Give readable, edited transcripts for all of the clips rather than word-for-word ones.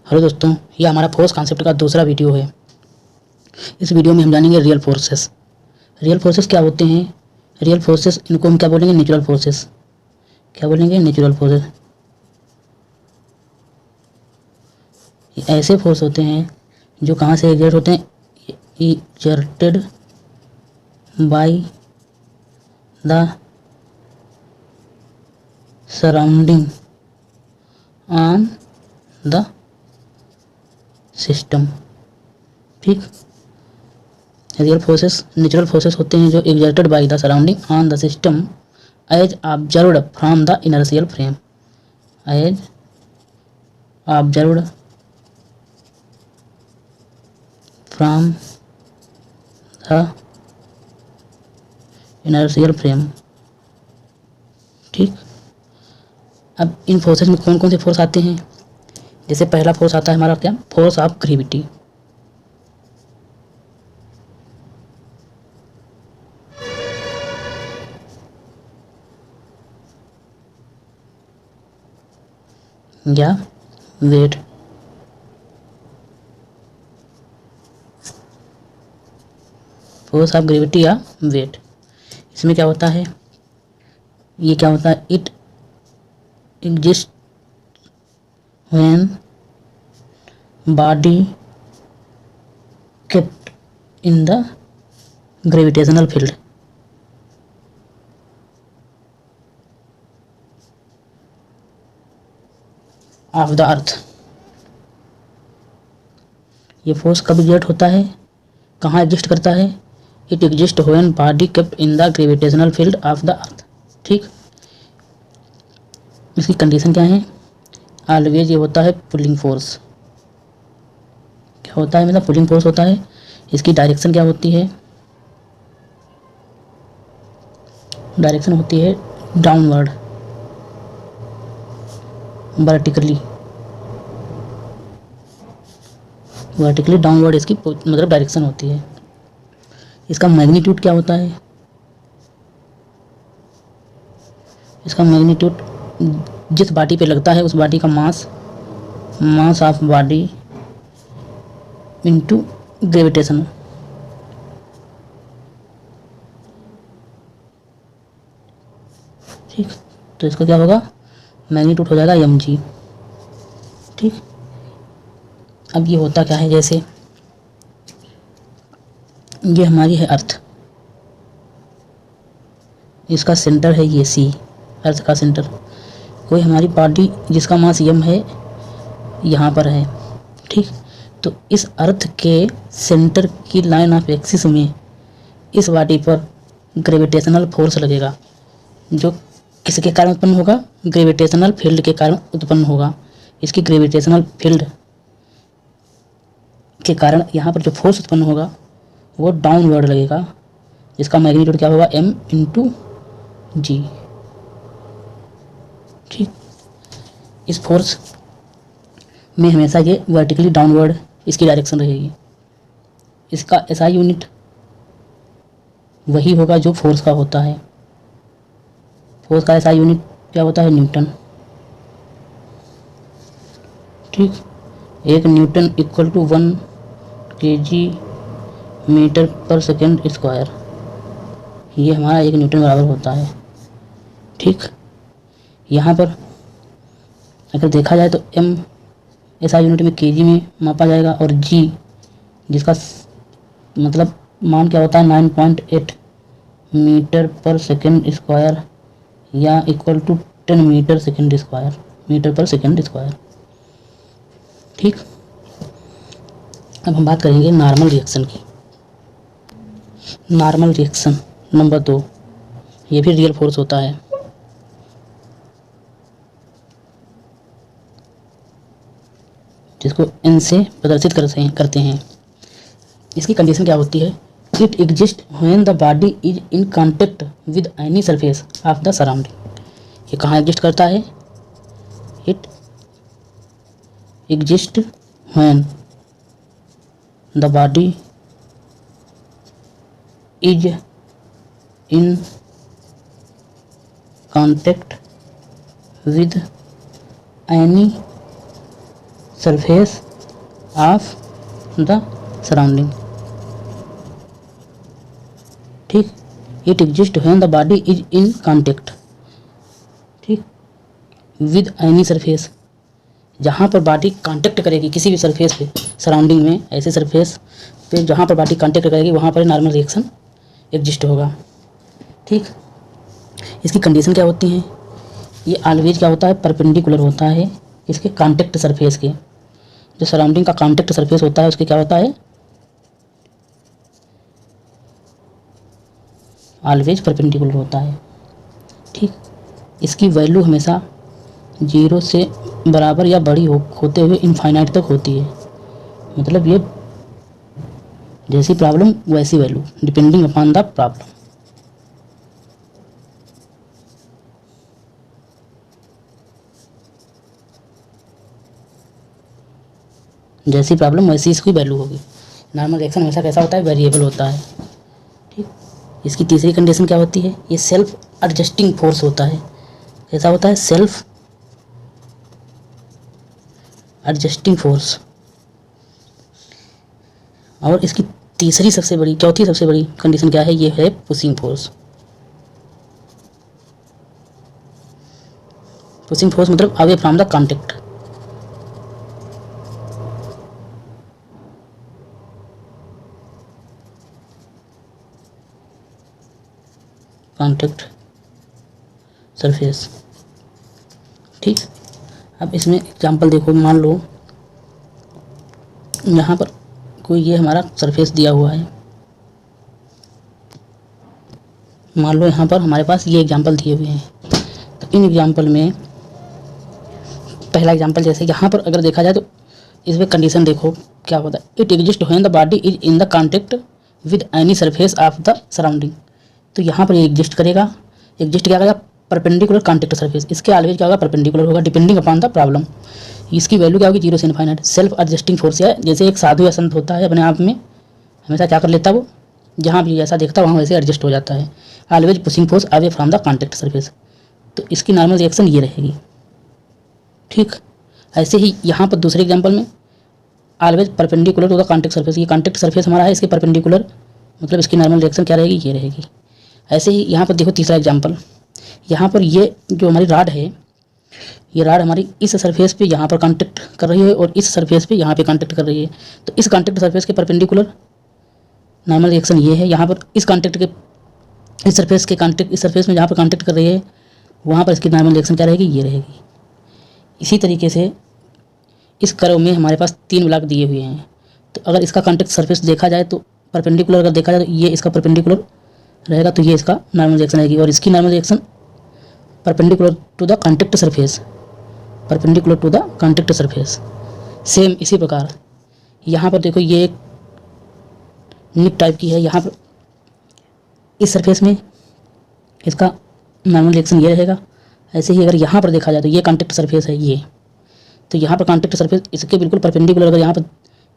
Hello दोस्तों, ये हमारा फोर्स कॉन्सेप्ट का दूसरा वीडियो है। इस वीडियो में हम जानेंगे रियल फोर्सेस। रियल फोर्सेस क्या होते हैं? रियल फोर्सेस, इनको हम क्या बोलेंगे? Natural forces. क्या बोलेंगे? Natural forces. ये ऐसे फोर्स होते हैं जो कहाँ से एग्जर्ट होते हैं? Exerted by the surrounding on the system. ठीक, रियल फोर्सेस नेचुरल फोर्सेस होते हैं जो exerted by the surrounding on the system as observed from the inertial frame. As observed from the inertial frame. ठीक, अब इन forces में कौन कौन से फोर्स आते हैं? जैसे पहला फोर्स आता है हमारा क्या? Force of gravity. या वेट। फोर्स ऑफ ग्रेविटी या वेट, इसमें क्या होता है? ये क्या होता है? It exist when body kept in the gravitational field of the earth। ये फोर्स कब एग्जर्ट होता है? कहाँ एग्जिस्ट करता है? It exist when body kept in the gravitational field of the earth। ठीक, इसकी कंडीशन क्या है? ऑलवेज ये होता है पुलिंग फोर्स। क्या होता है? मतलब पुलिंग फोर्स होता है। इसकी डायरेक्शन क्या होती है? डायरेक्शन होती है डाउनवर्ड, वर्टिकली डाउनवर्ड इसकी मतलब डायरेक्शन होती है। इसका मैग्नीट्यूड क्या होता है? इसका मैग्नीट्यूड जिस बॉडी पे लगता है उस बॉडी का mass of body into gravitation. ठीक, तो इसका क्या होगा? मैग्नीट्यूड हो जाएगा mg। ठीक, अब ये होता क्या है? जैसे ये हमारी है अर्थ, इसका सेंटर है ये सी, अर्थ का सेंटर। कोई हमारी बॉडी जिसका मास m है यहाँ पर है। ठीक, तो इस अर्थ के सेंटर की लाइन ऑफ एक्सिस में इस बॉडी पर ग्रेविटेशनल फोर्स लगेगा, जो किसके कारण उत्पन्न होगा? ग्रेविटेशनल फील्ड के कारण उत्पन्न होगा। इसकी ग्रेविटेशनल फील्ड के कारण यहाँ पर जो फोर्स उत्पन्न होगा वो डाउनवर्ड लगेगा, जिसका मैग्नीट्यूड क्या होगा? m इंटू जी। ठीक, इस फोर्स में हमेशा ये वर्टिकली डाउनवर्ड इसकी डायरेक्शन रहेगी। इसका SI यूनिट वही होगा जो फोर्स का होता है। फोर्स का SI यूनिट क्या होता है? न्यूटन। ठीक, एक newton equal to 1 kg metre पर सेकेंड स्क्वायर। ये हमारा एक न्यूटन बराबर होता है। ठीक, यहाँ पर अगर देखा जाए तो m SI यूनिट में kg में मापा जाएगा, और g जिसका मतलब मान क्या होता है? 9.8 मीटर पर सेकेंड स्क्वायर, या इक्वल टू 10 मीटर पर सेकेंड स्क्वायर। ठीक, अब हम बात करेंगे नॉर्मल रिएक्शन की। नॉर्मल रिएक्शन नंबर 2, ये भी रियल फोर्स होता है। जिसको n से प्रदर्शित करते हैं। इसकी कंडीशन क्या होती है? It exist when the body is in contact with any surface of the surrounding. ये कहाँ एग्जिस्ट करता है? It exist when the body is in contact with any surface of the surrounding. ठीक, it exist when the body is in contact, ठीक, with any surface. जहाँ पर body contact करेगी किसी भी सरफेस पे सराउंडिंग में, ऐसे सरफेस पे जहाँ पर बॉडी कांटेक्ट करेगी वहाँ पर नॉर्मल रिएक्शन एग्जिस्ट होगा। ठीक, इसकी कंडीशन क्या होती हैं? ये ऑलवेज क्या होता है? परपेंडिकुलर होता है इसके कांटेक्ट सरफेस के। जो सराउंडिंग का कांटेक्ट सरफेस होता है उसके क्या होता है? ऑलवेज परपेंडिकुलर होता है। ठीक, इसकी वैल्यू हमेशा 0 से बराबर या बड़ी होते हुए इनफाइनाइट तक होती है। मतलब ये जैसी प्रॉब्लम वैसी value, depending upon the problem. जैसी प्रॉब्लम वैसी इसकी वैल्यू होगी। नॉर्मल रिएक्शन हमेशा कैसा होता है? वेरिएबल होता है। ठीक, इसकी तीसरी कंडीशन क्या होती है? ये सेल्फ एडजस्टिंग फोर्स होता है। कैसा होता है? Self adjusting force. और इसकी चौथी सबसे बड़ी कंडीशन क्या है? ये है पुशिंग फोर्स। पुशिंग फोर्स मतलब away from the contact. Contact surface. ठीक, अब इसमें एग्जांपल देखो। मान लो यहाँ पर कोई ये हमारा सरफेस दिया हुआ है। मान लो यहाँ पर हमारे पास ये एग्जांपल दिए हुए हैं। तो इन एग्जांपल में पहला एग्जांपल जैसे यहाँ पर अगर देखा जाए तो इसमें कंडीशन देखो क्या होता है? It exist when the body is in the contact with any surface of the surrounding. तो यहाँ पर ये एग्जिस्ट करेगा। एग्जिस्ट क्या करेगा? Perpendicular contact surface. इसके ऑलवेज क्या होगा? परपेंडिकुलर होगा, डिपेंडिंग अपॉन द प्रॉब्लम। इसकी वैल्यू क्या होगी? 0 से इनफाइनाइट। सेल्फ एडजस्टिंग फोर्स है, जैसे एक साधु या संत होता है अपने आप में हमेशा क्या कर लेता है? वो जहाँ भी जैसा देखता है वहाँ वैसे एडजस्ट हो जाता है। Always pushing force away from the contact surface. तो इसकी नॉर्मल रिएक्शन ये रहेगी। ठीक, ऐसे ही यहाँ पर दूसरे एग्जाम्पल में always perpendicular to the contact surface. ये कॉन्टेक्ट सरफेस हमारा है, इसके परपेंडिकुलर मतलब इसकी नॉर्मल रिएक्शन क्या रहेगी? ये रहेगी। ऐसे ही यहाँ पर देखो तीसरा एग्जाम्पल। यहाँ पर ये जो हमारी रॉड है, ये रॉड हमारी इस सरफेस पे यहाँ पर कांटेक्ट कर रही है और इस सरफेस पे यहाँ पे कांटेक्ट कर रही है। तो इस कांटेक्ट सरफेस के परपेंडिकुलर नॉर्मल रिएक्शन ये है। यहाँ पर इस कांटेक्ट के इस सरफेस में जहाँ पर कांटेक्ट कर रही है वहाँ पर इसकी नॉर्मल रिएक्शन क्या रहेगी? ये रहेगी। इसी तरीके से इस कर्व में हमारे पास 3 ब्लॉक दिए हुए हैं। तो अगर इसका कांटेक्ट सरफेस देखा जाए तो परपेंडिकुलर अगर देखा जाए तो ये इसका परपेंडिकुलर रहेगा, तो ये इसका नॉर्मल रिएक्शन रहेगी। और इसकी normal reaction perpendicular to the contact surface, perpendicular to the contact surface. Same इसी प्रकार यहाँ पर देखो ये एक निप टाइप की है। यहाँ पर इस सरफेस में इसका नॉर्मल रिएक्शन ये रहेगा। ऐसे ही अगर यहाँ पर देखा जाए तो ये कॉन्टेक्ट सरफेस है ये, तो यहाँ पर कॉन्टेक्ट सरफेस इसके बिल्कुल परपेंडिकुलर। अगर यहाँ पर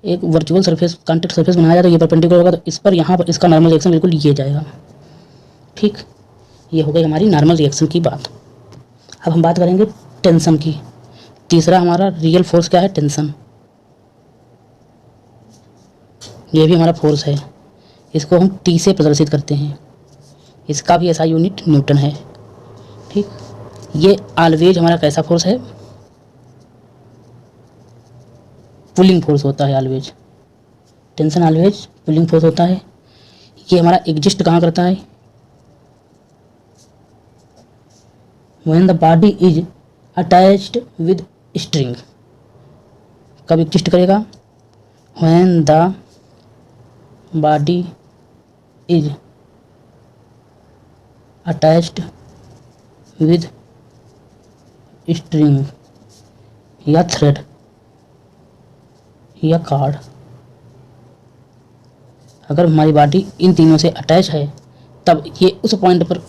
एक वर्चुअल सरफेस कॉन्टेक्ट सरफेस बनाया जाए तो ये परपेंडिकुलर होगा, तो इस पर यहाँ पर इसका नॉर्मल रिएक्शन बिल्कुल ये जाएगा। ठीक, ये हो गई हमारी नॉर्मल रिएक्शन की बात। अब हम बात करेंगे टेंशन की। तीसरा हमारा रियल फोर्स क्या है? टेंशन। ये भी हमारा फोर्स है, इसको हम टी से प्रदर्शित करते हैं। इसका भी ऐसा यूनिट न्यूटन है। ठीक, ये ऑलवेज हमारा कैसा फोर्स है? पुलिंग फोर्स होता है always. Tension always pulling force होता है। ये हमारा एग्जिस्ट कहाँ करता है? When the body is attached with string. कब एग्जिस्ट करेगा? When the body is attached with string या थ्रेड या कार्ड। अगर हमारी बॉडी इन तीनों से अटैच है तब ये उस पॉइंट पर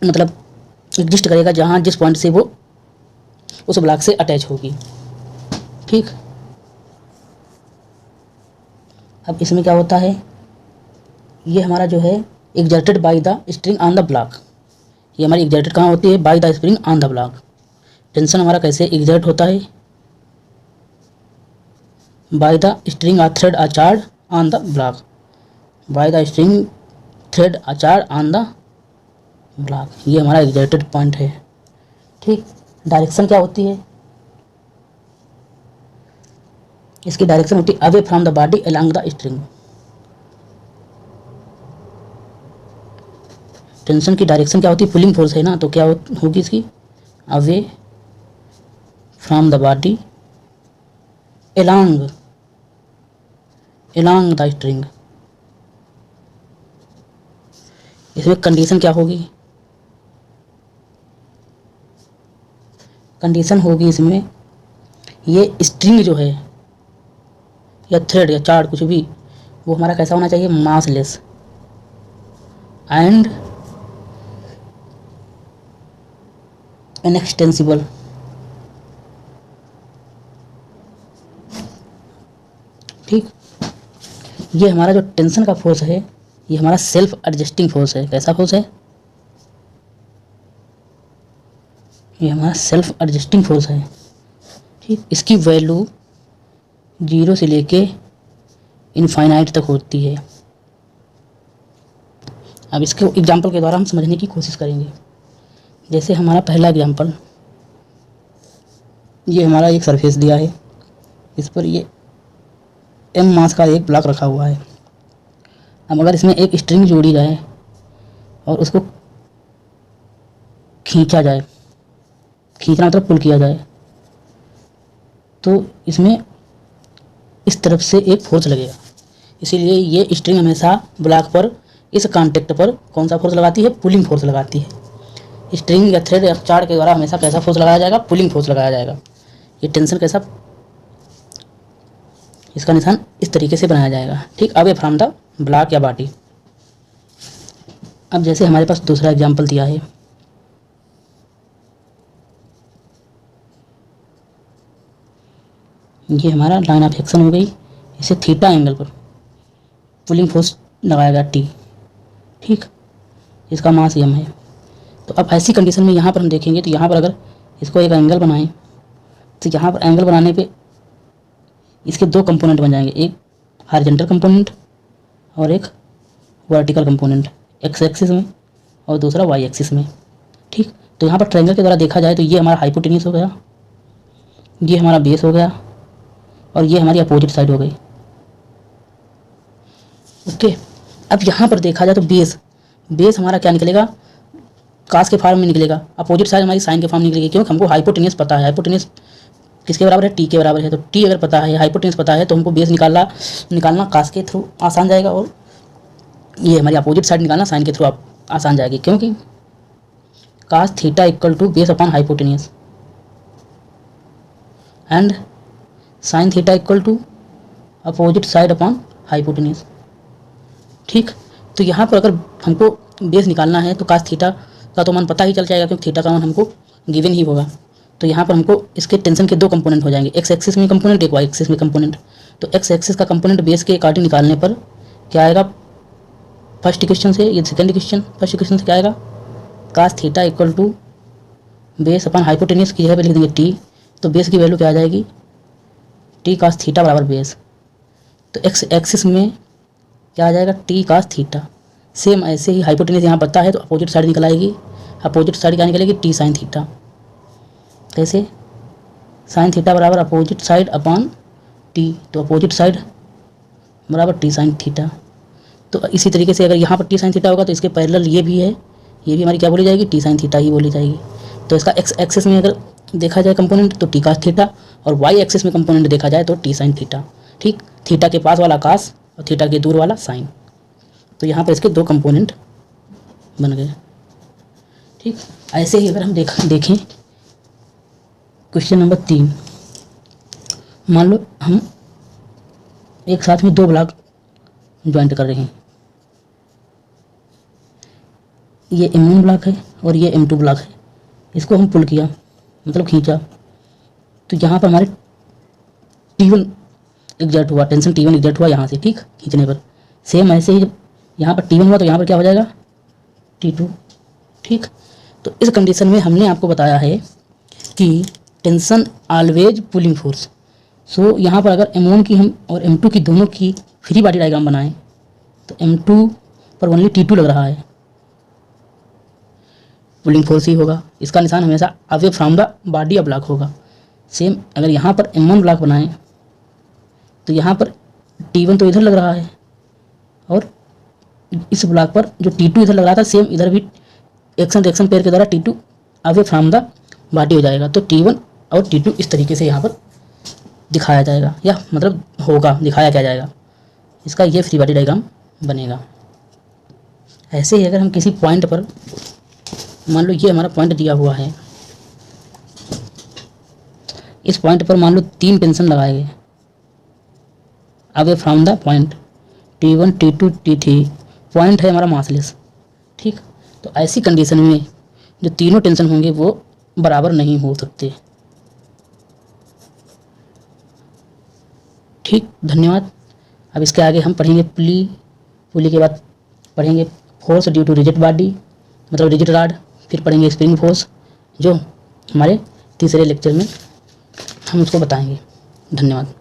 मतलब एग्जिस्ट करेगा जहाँ जिस पॉइंट से वो उस ब्लॉक से अटैच होगी। ठीक, अब इसमें क्या होता है? ये हमारा जो है exerted by the string on the block. ये हमारी एग्जर्टेड कहाँ होती है? By the spring on the block. Tension हमारा कैसे एग्जर्ट होता है? By the string or thread or charge on the block, by the string thread or charge on the block, ये हमारा एग्जैक्टेड पॉइंट है। ठीक, डायरेक्शन क्या होती है, इसकी डायरेक्शन होती है away from the body along the string. Tension की डायरेक्शन क्या होती है, पुलिंग फोर्स है ना, तो क्या होगी इसकी, away from the body along the string. इसमें कंडीशन क्या होगी, कंडीशन होगी इसमें, ये स्ट्रिंग जो है या थ्रेड या चार्ट कुछ भी, वो हमारा कैसा होना चाहिए, मासलेस एंड इनएक्सटेंसिबल। ठीक, ये हमारा जो टेंशन का फोर्स है, ये हमारा सेल्फ एडजस्टिंग फोर्स है। कैसा फोर्स है, ये हमारा सेल्फ एडजस्टिंग फोर्स है। ठीक, इसकी वैल्यू 0 से लेके इनफाइनाइट तक होती है। अब इसके एग्जाम्पल के द्वारा हम समझने की कोशिश करेंगे। जैसे हमारा पहला एग्जाम्पल, ये हमारा एक सरफेस दिया है, इस पर ये m मास का एक ब्लॉक रखा हुआ है। अब अगर इसमें एक स्ट्रिंग जोड़ी जाए और उसको खींचा जाए, खींचना मतलब पुल किया जाए, तो इसमें इस तरफ से एक फोर्स लगेगा। इसीलिए ये स्ट्रिंग हमेशा ब्लॉक पर, इस कॉन्टेक्ट पर कौन सा फोर्स लगाती है, पुलिंग फोर्स लगाती है। स्ट्रिंग या थ्रेड या चार्ट के द्वारा हमेशा कैसा फोर्स लगाया जाएगा, पुलिंग फोर्स लगाया जाएगा। ये टेंशन कैसा, इसका निशान इस तरीके से बनाया जाएगा। ठीक, अवे फ्रॉम द ब्लॉक या बॉडी। अब जैसे हमारे पास दूसरा एग्जांपल दिया है, ये हमारा लाइन ऑफ एक्शन हो गई, इसे थीटा एंगल पर पुलिंग फोर्स लगाया गया टी। ठीक, इसका मास m है। तो अब ऐसी कंडीशन में यहाँ पर हम देखेंगे, तो यहाँ पर अगर इसको एक एंगल बनाएं, तो यहाँ पर एंगल बनाने पे इसके दो कंपोनेंट बन जाएंगे, एक हॉरिजॉन्टल कंपोनेंट और एक वर्टिकल कंपोनेंट, एक्स एक्सिस में और दूसरा वाई एक्सिस में। ठीक, तो यहाँ पर ट्रायंगल के द्वारा देखा जाए तो ये हमारा हाइपोटेन्यूस हो गया, ये हमारा बेस हो गया और ये हमारी अपोजिट साइड हो गई। ओके, अब यहाँ पर देखा जाए तो बेस हमारा क्या निकलेगा, कास के फॉर्म में निकलेगा, अपोजिट साइड हमारी साइन के फॉर्म में निकलेगी, क्योंकि हमको हाइपोटेन्यूस पता है। हाइपोटेन्यूस किसके बराबर है, टी के बराबर है। तो टी अगर पता है, हाइपोटेन्यूस पता है, तो हमको बेस निकालना कास के थ्रू आसान जाएगा, और ये हमारी अपोजिट साइड निकालना साइन के थ्रू आसान जाएगी, क्योंकि cos theta equal to base upon hypotenuse and sine theta equal to opposite side upon hypotenuse. ठीक, तो यहाँ पर अगर हमको बेस निकालना है तो कास थीटा का तो मान पता ही चल जाएगा, क्योंकि थीटा का मान हमको गिवन ही होगा। तो यहाँ पर हमको इसके टेंशन के दो कंपोनेंट हो जाएंगे, एक्स एक्सिस में कंपोनेंट, एक वाई एक्सिस में कंपोनेंट। तो एक्स एक्सिस का कंपोनेंट बेस के अकॉर्डिंग निकालने पर क्या आएगा, फर्स्ट इक्वेशन से, ये सेकंड इक्वेशन, फर्स्ट इक्वेशन से क्या आएगा, cos theta equal to base upon hypotenuse की जगह पे लिख देंगे टी, तो बेस की वैल्यू क्या आ जाएगी, टी कास थीटा बराबर बेस। तो एक्स एक्सिस में क्या आ जाएगा, टी कास थीटा। सेम ऐसे ही हाइपोटेन्यूस यहाँ पता है तो अपोजिट साइड निकल आएगी, अपोजिट साइड क्या निकलेगी, टी साइन थीटा। कैसे, साइन थीटा बराबर अपोजिट साइड अपॉन टी, तो अपोजिट साइड बराबर टी साइन थीटा। तो इसी तरीके से अगर यहाँ पर टी साइन थीटा होगा तो इसके पैरेलल ये भी है, ये भी हमारी क्या बोली जाएगी, टी साइन थीटा ही बोली जाएगी। तो इसका एक्स एक्सिस में अगर देखा जाए कंपोनेंट तो टी कास थीटा, और वाई एक्सिस में कंपोनेंट देखा जाए तो टी साइन थीटा। ठीक, थीटा के पास वाला कास और थीटा के दूर वाला साइन। तो यहाँ पर इसके दो कंपोनेंट बन गए। ठीक, ऐसे ही अगर हम देखें क्वेश्चन नंबर 3, मान लो हम एक साथ में दो ब्लॉक ज्वाइंट कर रहे हैं, ये M1 ब्लॉक है और ये M2 ब्लॉक है। इसको हम पुल किया मतलब खींचा, तो यहाँ पर हमारे T1 एग्जर्ट हुआ, टेंशन T1 एग्जर्ट हुआ यहाँ से। ठीक, खींचने पर सेम ऐसे ही यहाँ पर T1 हुआ तो यहाँ पर क्या हो जाएगा, T2। ठीक, तो इस कंडीशन में हमने आपको बताया है कि टेंशन ऑलवेज पुलिंग फोर्स, सो यहाँ पर अगर M1 की हम और M2 की दोनों की फ्री बॉडी डायग्राम बनाएं तो M2 पर ओनली T2 लग रहा है, पुलिंग फोर्स ही होगा, इसका निशान हमेशा away from the body of block होगा। सेम अगर यहाँ पर M1 ब्लॉक बनाएं तो यहाँ पर T1 तो इधर लग रहा है और इस ब्लॉक पर जो T2 इधर लग रहा था सेम इधर भी एक्शन रिएक्शन पेयर के द्वारा T2 away from the body हो जाएगा। तो T1 और T2 इस तरीके से यहाँ पर दिखाया जाएगा, या मतलब होगा, दिखाया क्या जाएगा, इसका ये फ्री बॉडी डायग्राम बनेगा। ऐसे ही अगर हम किसी पॉइंट पर, मान लो ये हमारा पॉइंट दिया हुआ है, इस पॉइंट पर मान लो 3 टेंशन लगाए गए away from the point T1 T2 T3, point है हमारा मासलेस, ठीक। तो ऐसी कंडीशन में जो तीनों टेंशन होंगे वो बराबर नहीं हो सकते, ठीक। धन्यवाद। अब इसके आगे हम पढ़ेंगे पुली के बाद पढ़ेंगे force due to rigid body, मतलब रिजिड रॉड, फिर पढ़ेंगे स्प्रिंग फोर्स जो हमारे तीसरे लेक्चर में हम उसको बताएंगे। धन्यवाद।